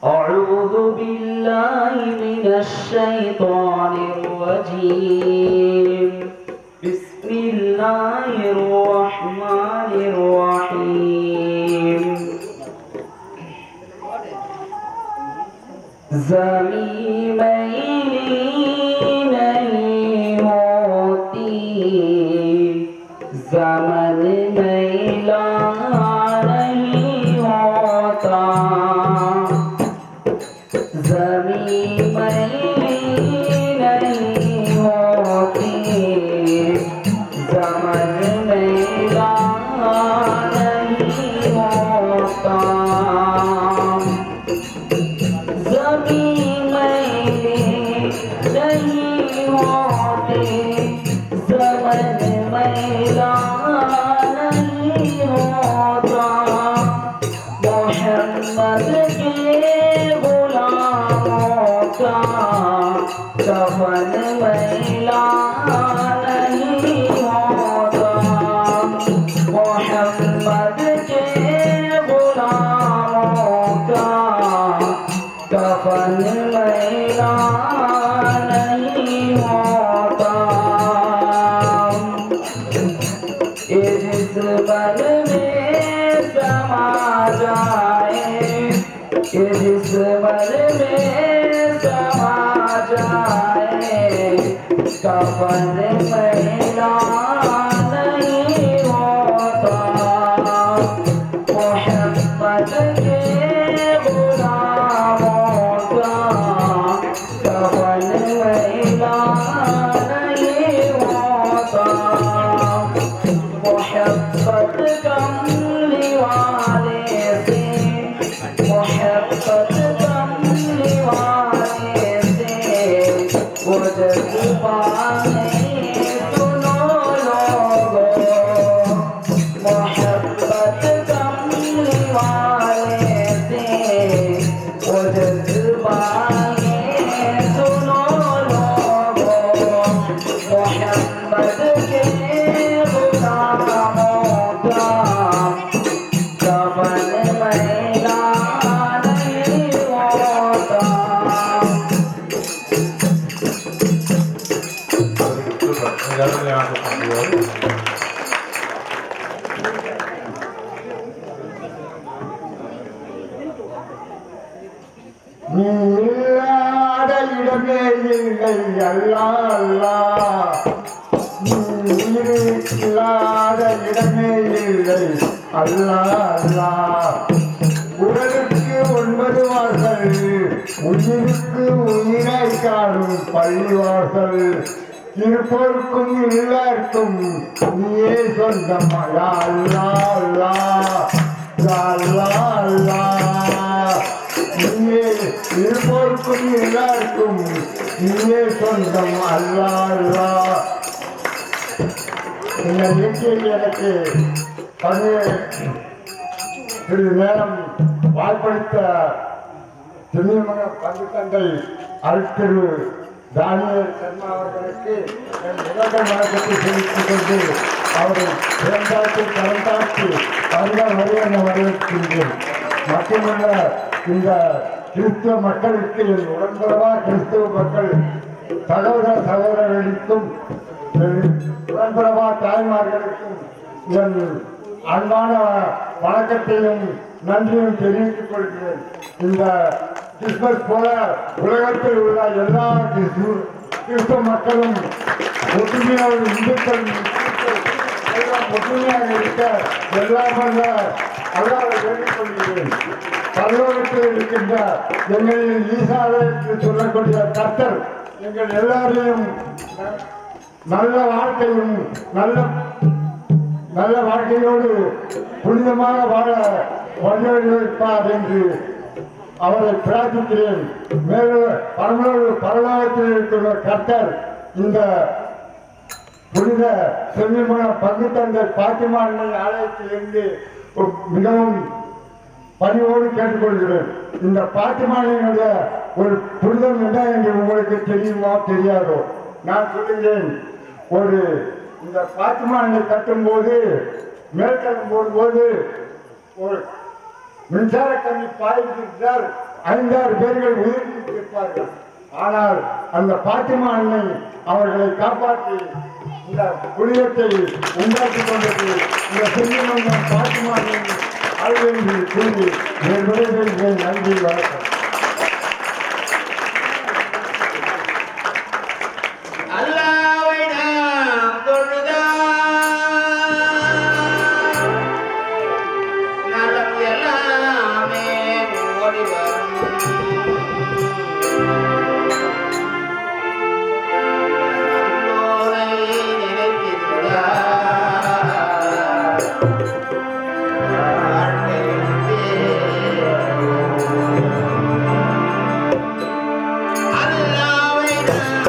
أعوذ بالله من الشيطان الرجيم بسم الله الرحمن الرحيم زمین نہیں ہوتی زمن میلا نہیں ہوتا زمین نہیں ہوتی زمن میلا نہیں ہوتا زمین نہیں ہوتی زمن میلا نہیں ہوتا محمد کے غلاموں کا کفن میلا نہیں ہوتا محمد کے غلاموں کا کفن میلا نہیں ہوتا اس بل میں سما جائے اس بل میں سما جائے کفن میلا نہیں ہوتا محمد کے غلاموں کا کفن میلا نہیں ہوتا محبت کملی والے سے محبت کملی والے سے وہ جذبہ نہیں سنو لوگو محبت کملی والے سے وہ جذبہ نہیں سنو لوگو محمد کے غلاموں کا کفن میلا نہیں ہوتا நீ இல்லாத இடமே இல்லை அல்லாஹ் அல்லாஹ் நீ இல்லாத இடமே இல்லை அல்லாஹ் அல்லாஹ் உடலுக்கு 9 வாசல் உயிருக்கு உயிரை காணும் பள்ளிவாசல் இருப்போருக்கும் எல்லாருக்கும் நீயே சொந்தம் யா அல்லாஹ் அல்லாஹ் யா அல்லாஹ் அல்லாஹ் நீயே இருப்போருக்கும் எல்லாருக்கும் நீயே சொந்தம் அல்லாஹ் அல்லாஹ் இந்த நிகழ்ச்சியில் எனக்கு சிறிது நேரம் வாய்ப்பளித்த திருமண பங்கு தந்தை அருட்திரு தானியல் சர்மா அவர்களுக்கு என் இலக்க வணக்கத்தை தெரிவித்துக் கொண்டு அவரை பிறந்தாட்சி கலந்தாட்சி வருக வரவேற்கின்றேன் மட்டுமல்ல இந்த கிறிஸ்துவ மக்களுக்கு என் உடன்படவா கிறிஸ்துவ மக்கள் சகோதரர்களுக்கும் உடன்படவா தாய்மார்களுக்கும் என் அன்பான வணக்கத்தையும் நன்றியும் தெரிவித்துக் கொள்கிறேன். இந்த கிறிஸ்துமஸ் போல உலகத்தில் உள்ள எல்லா கிறிஸ்துவ மக்களும் ஒற்றுமையாக இந்துக்கள் எல்லாம் ஒற்றுமையாக இருக்க எல்லாம் அல்லாஹ்வை வேண்டிக் கொள்கிறேன். பரலோகத்தில் இருக்கின்ற எங்களின் ஈசாவை என்று சொல்லக்கூடிய கர்த்தர் எங்கள் எல்லாரையும் நல்ல வாழ்க்கையும் நல்ல வாழ்க்கையோடு புனிதமாக வாழ வழிவகுப்பார் என்று அவரை பிரார்த்திக்கிறேன். மேலும் பரலோகத்தில் இருக்கிற கர்த்தர் இந்த புனித செல்லிமன பங்கு தந்தை பாத்திமா அன்னை ஆலயத்திலிருந்து மிகவும் பணிவோடு கேட்டுக்கொள்கிறேன். இந்த பாத்திமானினுடைய ஒரு புனிதம் என்ன என்று உங்களுக்கு தெரியுமா தெரியாதோ? நான் சொல்லுகிறேன். இந்த பாத்திமானை கட்டும் போது மேற்கலம் போடும்போது ஒரு மின்சார கம்பி பாய்ந்திருந்தால் 5-6 பேர்கள் உயிரிழந்திருப்பார்கள். ஆனால் அந்த பாத்திமா அன்னை அவர்களை காப்பாற்றி இந்த புனிதத்தை உண்டாக்கி கொண்டது இந்த சிறிமன்றம் பாத்திமா அன்னை அருள் கூறி என் விடைபெறுகிறேன். நன்றி, வணக்கம். அல்லாஹ்வை நாம் தொழுதால் நலம் எல்லாமே ஓடி வரும். நல்லோரை நினைத்திருந்தால் வாழ்க்கை அல்லாஹ்வை நாம்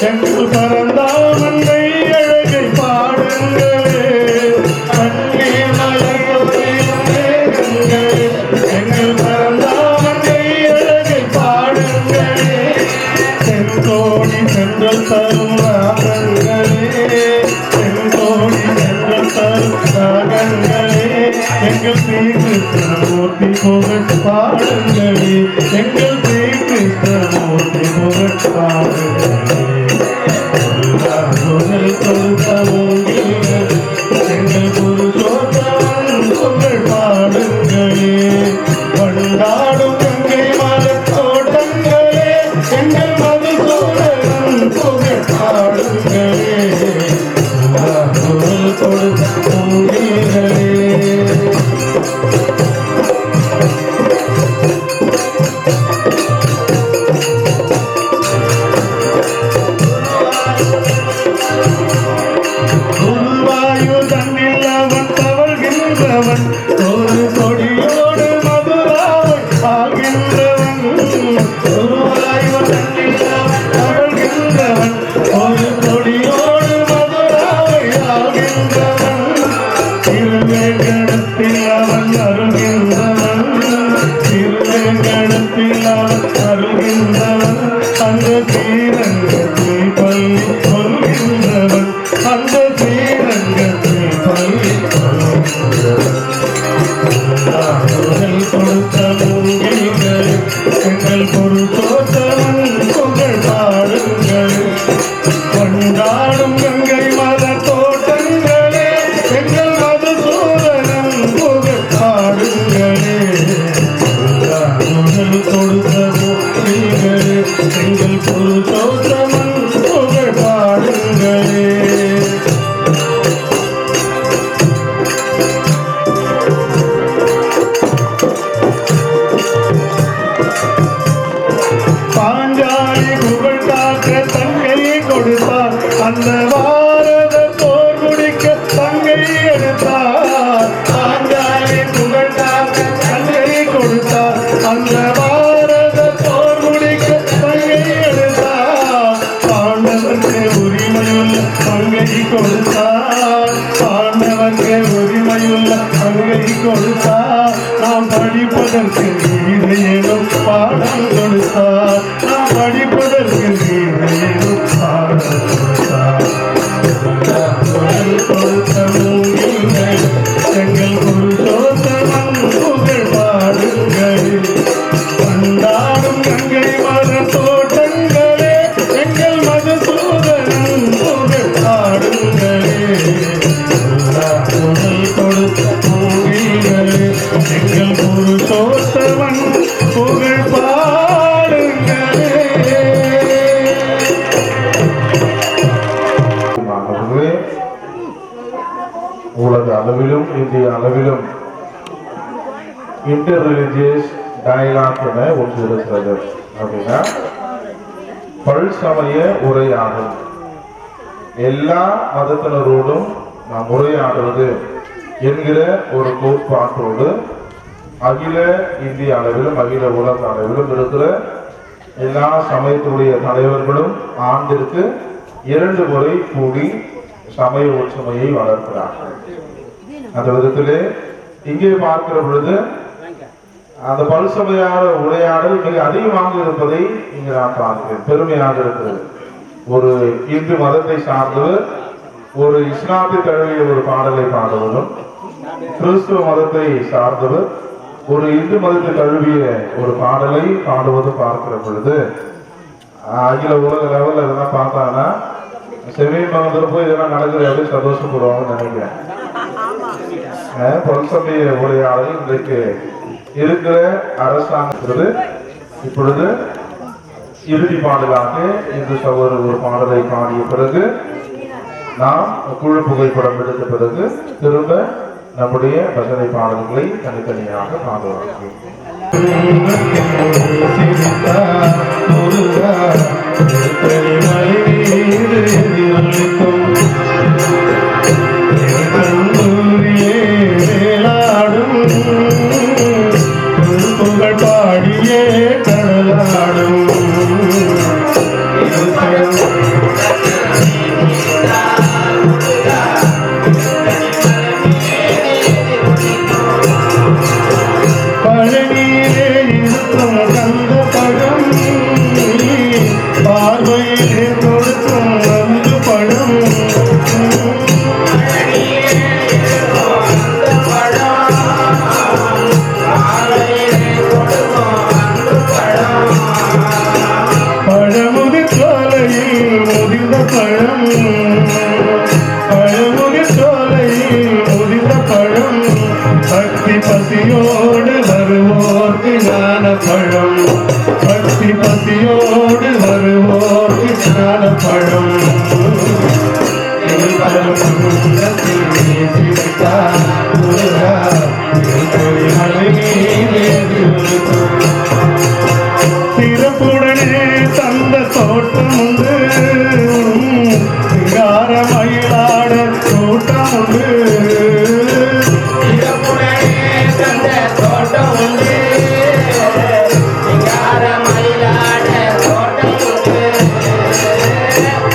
எங்கள் பரந்தாமன்னை அழகை பாடுங்களே அங்கே மலர்ந்தோறும் மேகங்களே எங்கள் பரந்தாமன்னை அழகை பாடுங்களே செங்கோடி சென்றல் தரும் ராகங்களே செங்கோடி சென்றல் தரும் ராகங்களே எங்கள் ஸ்ரீகிருஷ்ணமூர்த்தி புகழ் பாடுங்களே எங்கள் ஸ்ரீகிருஷ்ணமூர்த்தி புகழ் பாடுங்களே எங்கள் புருஷோத்தமன் புகழ் பாடுங்களே கொண்டாடும் கங்கை மலர் தோட்டங்களே எங்கள் மதுசூதனன் புகழ் பாடுங்களே புகழ் கொடுத்த ஒரு கொடியோடு மதுராவை ஆகின்றவன் அவள்கின்றவன் ஒரு கொடியோடு மதுராவை ஆகின்றவன் திருவேங்கடத்தில் அவன் அருகின்றவன் திருவேங்கடத்தில் அவன் அருகின்றவன் அந்த தீரங்கத்தில் பள்ளி கொள்கின்றவன் அந்த தீரங்கத்தில் பள்ளி கொடுத்த மூங்கில்கள் எங்கள் பொருத்தோத்தவன் புகழ் பாடுங்கள் கொண்டாடும் கங்கை மலர் தோட்டங்களே எங்கள் மதுசூதனன் புகழ் பாடுங்களே கொடுத்த மூங்கில்களே எங்கள் பொருத்தோத்தவன் புகழ் பாடுங்களே அந்த பாரத போர் முடிக்க தங்கை எடுத்தார் பாஞ்சாலி புகழ் காக்க தங்கை கொடுத்தார் அந்த பாரத போர் முடிக்க தங்கை எடுத்தார் பாண்டவர்க்கு உரிமையுள்ள பங்கை கொடுத்தார் பாண்டவர்க்கு உரிமையுள்ள பங்கை கொடுத்தார் நாம் படிப்பதற்கு நீரையேனும் பாடம் கொடுத்தார் நாம் படிப்பதற்கு நீரையேனும் பாடம் கொடுத்த மூங்கில்கள் எங்கள் புருஷோத்தமன் புகழ் பாடுங்கள் கொண்டாடும் கங்கை மலர் தோட்டங்களே எங்கள் மதுசூதனன் புகழ் பாடுங்களே புகழ் கொடுத்த மூங்கில்களே எங்கள் புருஷோத்தமன் புகழ் பாடுங்களே. உலக அளவிலும் இந்திய அளவிலும் இன்டர் ரிலிஜியஸ் டயலாக் என ஒன்று இருக்கிறது. அப்படின்னா பல்சமய உரையாடல், எல்லா மதத்தினரோடும் நாம் உரையாடுவது என்கிற ஒரு கோட்பாட்டோடு அகில இந்திய அளவிலும் அகில உலக அளவிலும் இருக்கிற எல்லா சமயத்துடைய தலைவர்களும் ஆண்டிற்கு 2 முறை கூடி சமய ஒற்றுமையை வளர்க்கிறார்கள். அந்த விதத்திலே இங்கே பார்க்கிற பொழுது அந்த பல்சமயான உரையாடல் மிக அதிகமாக இருப்பதை இங்கு நான் பார்க்கிறேன். பெருமையாக இருக்கிறது. ஒரு இந்து மதத்தை சார்ந்தவர் ஒரு இஸ்லாத்தை தழுவிய ஒரு பாடலை பாடுவதும், கிறிஸ்துவ மதத்தை சார்ந்தவர் ஒரு இந்து மதத்தை தழுவிய ஒரு பாடலை பாடுவதும் பார்க்கிற பொழுது அகில உலக லெவலில் இதெல்லாம் பார்த்தாங்கன்னா செவின் மகத்தில் போய் இதெல்லாம் நடக்குது அப்படின்னு சந்தோஷப்படுவாங்கன்னு நினைக்கிறேன். பல்சமய உரையாடல் இன்றைக்கு இருக்கிற அரசாங்கத்திற்கு இப்பொழுது இறுதி பாடலாக இந்து சகோதரர் ஒரு பாடலை பாடிய பிறகு நாம் குழு புகைப்படம் எடுத்த பிறகு திரும்ப நம்முடைய பஜனை பாடல்களை தனித்தனியாக பாடுவார்கள். புகழ் பாடியே கடலாடும் பார்வையிலே கொடுக்கும் அந்த பழம் பழமுதிர் சோலையில் முதிர்ந்த பழம் பழமுதிர் சோலையில் முதிர்ந்த பழம் பக்தி பசியோடு வருவோர்க்கு ஞான பழம் பக்தி பசியோடு வருவோர்க்கு ஞான பழம் சிறப்புடனே தந்த தோட்டம் உண்டு சிங்கார மயிலாட தோட்டம் உண்டு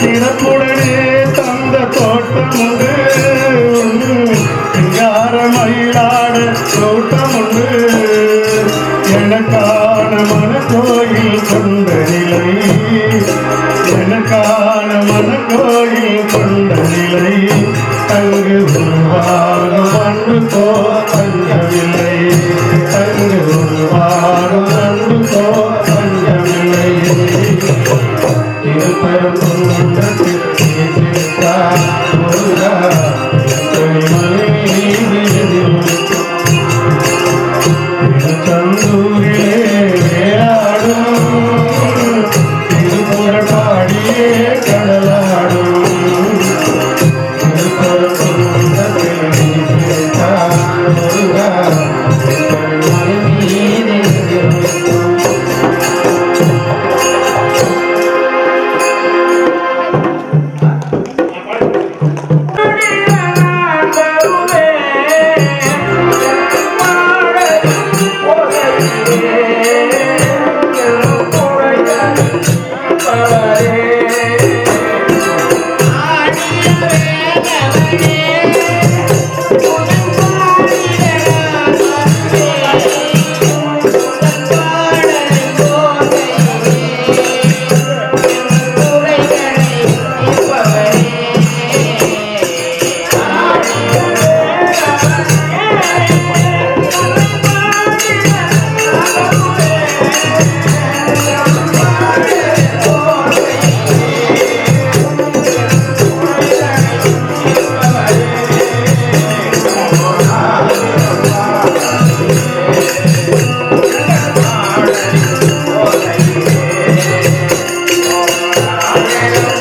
சிறப்புடனே தந்த தோட்டம் உண்டு சிங்கார மயிலாட தோட்டம் உண்டு எனக்கான மனக்கோயில் கொண்ட நிலை எனக்கான மனக்கோயில் கொண்ட நிலை அங்கு உருவாகும் அன்பு போ பஞ்சமில்லை அங்கு உருவாகும் அன்பு போ பஞ்சமில்லை திருப்பரம் திருச்செந்தூரிலே வேளாடும் திருப்புறப்பாடியே கடலாடும் Yeah.